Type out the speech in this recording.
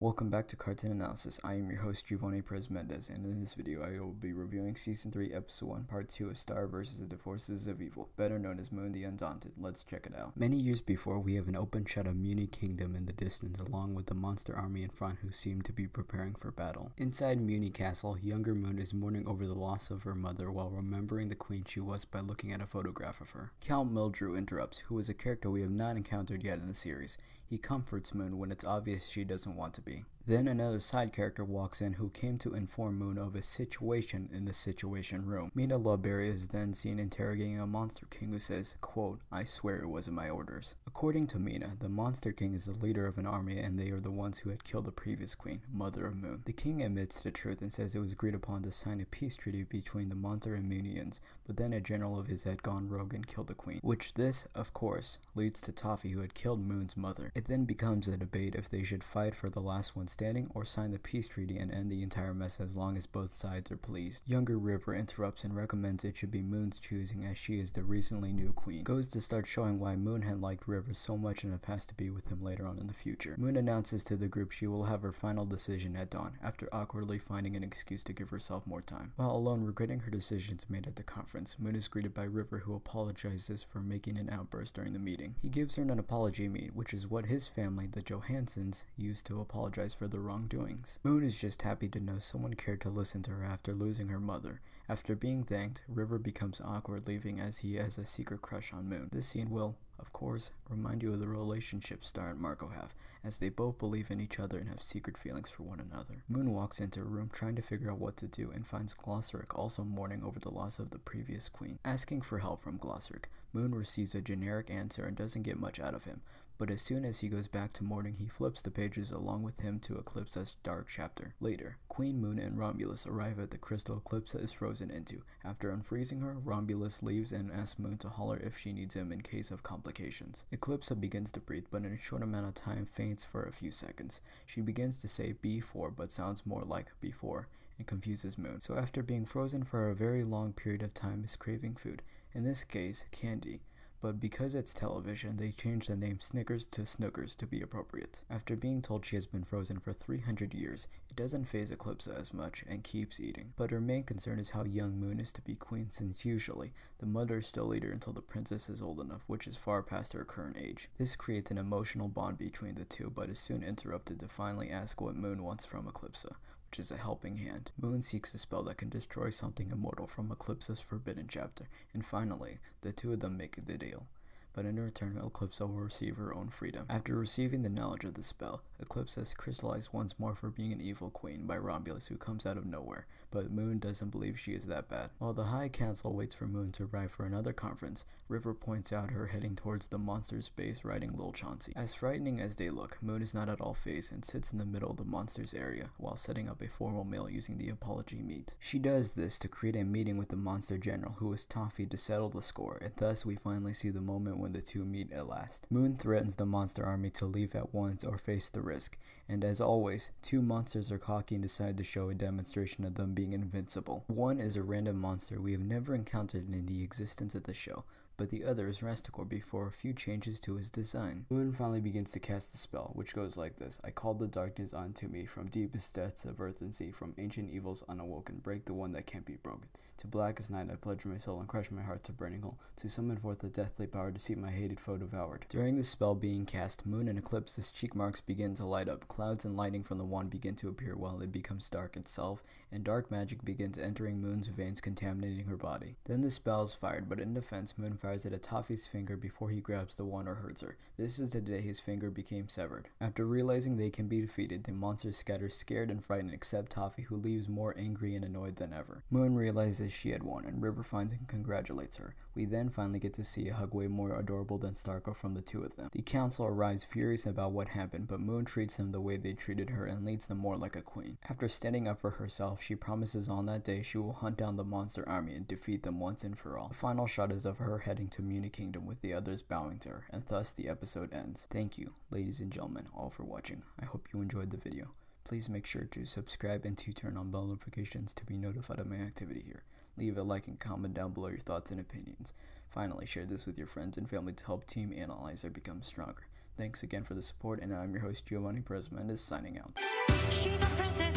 Welcome back to Cartoon Analysis. I am your host Giovanni Perez Mendez, and in this video I will be reviewing Season 3, Episode 1, Part 2 of Star vs. the Forces of Evil, better known as Moon the Undaunted. Let's check it out. Many years before, we have an open shot of Muni Kingdom in the distance along with the monster army in front who seem to be preparing for battle. Inside Muni Castle, younger Moon is mourning over the loss of her mother while remembering the queen she was by looking at a photograph of her. Count Mildrew interrupts, who is a character we have not encountered yet in the series. He comforts Moon when it's obvious she doesn't want to be. Then another side character walks in who came to inform Moon of a situation in the Situation Room. Mina Lawberry is then seen interrogating a Monster King who says, quote, "I swear it wasn't my orders." According to Mina, the Monster King is the leader of an army and they are the ones who had killed the previous queen, Mother of Moon. The king admits the truth and says it was agreed upon to sign a peace treaty between the Monster and Moonians, but then a general of his had gone rogue and killed the queen, which this, of course, leads to Toffee who had killed Moon's mother. It then becomes a debate if they should fight for the last one standing or sign the peace treaty and end the entire mess as long as both sides are pleased. Younger River interrupts and recommends it should be Moon's choosing as she is the recently new queen. Goes to start showing why Moon had liked River so much in the past to be with him later on in the future. Moon announces to the group she will have her final decision at dawn, after awkwardly finding an excuse to give herself more time. While alone regretting her decisions made at the conference, Moon is greeted by River who apologizes for making an outburst during the meeting. He gives her an apology meet, which is what his family, the Johansons, used to apologize for the wrongdoings. Moon is just happy to know someone cared to listen to her after losing her mother. After being thanked, River becomes awkward leaving as he has a secret crush on Moon. This scene will, of course, remind you of the relationship Star and Marco have, as they both believe in each other and have secret feelings for one another. Moon walks into a room trying to figure out what to do and finds Glossaric also mourning over the loss of the previous queen. Asking for help from Glossaric, Moon receives a generic answer and doesn't get much out of him, but as soon as he goes back to mourning, he flips the pages along with him to Eclipsa's dark chapter. Later, Queen Moon and Romulus arrive at the crystal Eclipsa is frozen into. After unfreezing her, Romulus leaves and asks Moon to holler if she needs him in case of complications. Eclipsa begins to breathe, but in a short amount of time faints for a few seconds. She begins to say B4 but sounds more like before, and confuses Moon. So after being frozen for a very long period of time is craving food, in this case, candy. But because it's television, they changed the name Snickers to Snookers to be appropriate. After being told she has been frozen for 300 years, it doesn't faze Eclipsa as much and keeps eating. But her main concern is how young Moon is to be queen, since usually, the mother is still leader until the princess is old enough, which is far past her current age. This creates an emotional bond between the two, but is soon interrupted to finally ask what Moon wants from Eclipsa, which is a helping hand. Moon seeks a spell that can destroy something immortal from Eclipsa's forbidden chapter, and finally, the two of them make the deal. But in return, Eclipsa will receive her own freedom. After receiving the knowledge of the spell, Eclipsa is crystallized once more for being an evil queen by Romulus, who comes out of nowhere, but Moon doesn't believe she is that bad. While the High Council waits for Moon to arrive for another conference, River points out her heading towards the monster's base riding Lil Chauncey. As frightening as they look, Moon is not at all fazed and sits in the middle of the monster's area while setting up a formal meal using the apology meat. She does this to create a meeting with the monster general, who is Toffee, to settle the score, and thus we finally see the moment when the two meet at last. Moon threatens the monster army to leave at once or face the risk, and as always, two monsters are cocky and decide to show a demonstration of them being invincible. One is a random monster we have never encountered in the existence of the show, but the other is Rasticor before a few changes to his design. Moon finally begins to cast the spell, which goes like this. I call the darkness onto me, from deepest depths of earth and sea, from ancient evils unawoken, break the one that can't be broken. To blackest night I pledge my soul and crush my heart to burning hole, to summon forth the deathly power to see my hated foe devoured. During the spell being cast, Moon and Eclipsa's cheek marks begin to light up, clouds and lightning from the wand begin to appear while it becomes dark itself, and dark magic begins entering Moon's veins, contaminating her body. Then the spell is fired, but in defense, Moon fires it at Toffee's finger before he grabs the wand or hurts her. This is the day his finger became severed. After realizing they can be defeated, the monsters scatter scared and frightened except Toffee, who leaves more angry and annoyed than ever. Moon realizes she had won, and River finds and congratulates her. We then finally get to see a hug way more adorable than Starco from the two of them. The council arrives furious about what happened, but Moon treats them the way they treated her and leads them more like a queen. After standing up for herself, she promises on that day she will hunt down the monster army and defeat them once and for all. The final shot is of her heading to Muni Kingdom with the others bowing to her, and thus the episode ends. Thank you, ladies and gentlemen, all for watching. I hope you enjoyed the video. Please make sure to subscribe and to turn on bell notifications to be notified of my activity here. Leave a like and comment down below your thoughts and opinions. Finally, share this with your friends and family to help Team Analyzer become stronger. Thanks again for the support, and I'm your host Giovanni Perez Mendez signing out. She's a princess.